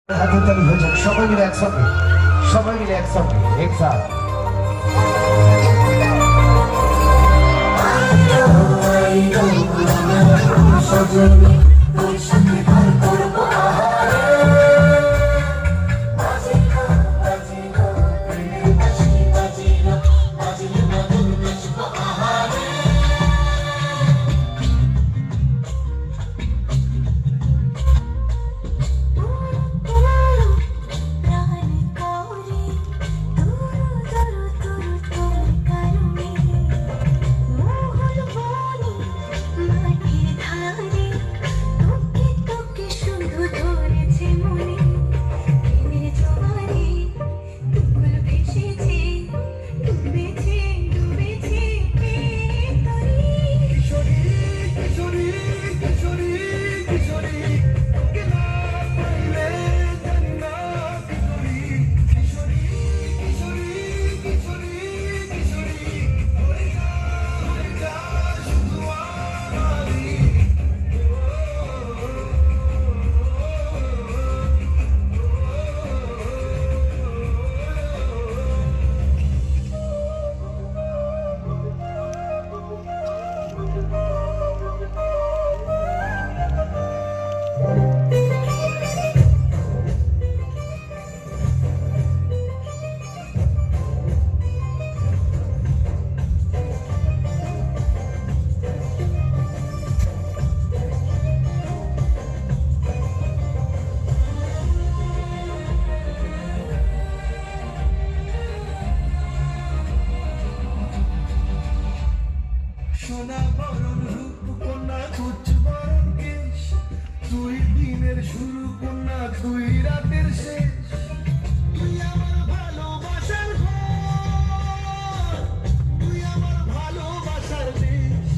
হাততালি হয়ে যাক, সবাই মিলে একসঙ্গে, সবাই মিলে একসঙ্গে একসাথ। সোনা বরণ রূপ কন্যা তুচ্ছ বরণ কেশ, তুই দিনের শুরু কন্যা তুই রাতের শেষ। তুই আমার ভালোবাসার ঘর, তুই আমার ভালোবাসার দেশ।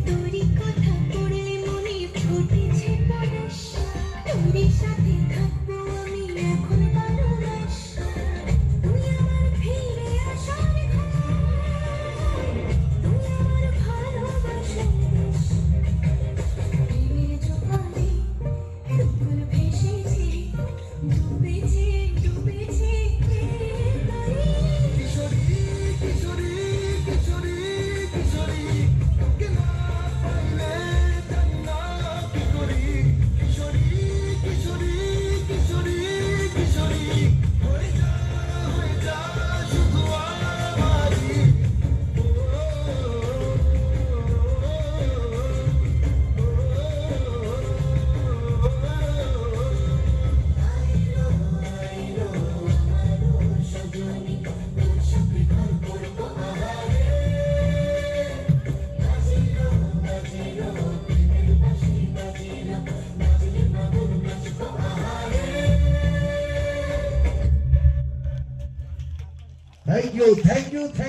তোরই কথা পড়লে মনে ফুটেছে পরশ, তোরই সাথে থাকবো আমি এখন 12 মাস। তুই আমার ফিরে আসার ঘর, তুই আমার ভালোবাসার দেশ। প্রেমের জোয়ারে দুপুর ভেসেছে, ডুবেছে ডুবেছে কিশোরী কিশোরী কিশোরী কিশোরী, তোকে না পাইলে জানি না কি করি। কিশোরী কিশোরী কিশোরী কিশোরী, হয়ে যা শুধু আমারই। Thank you, thank you, thank you.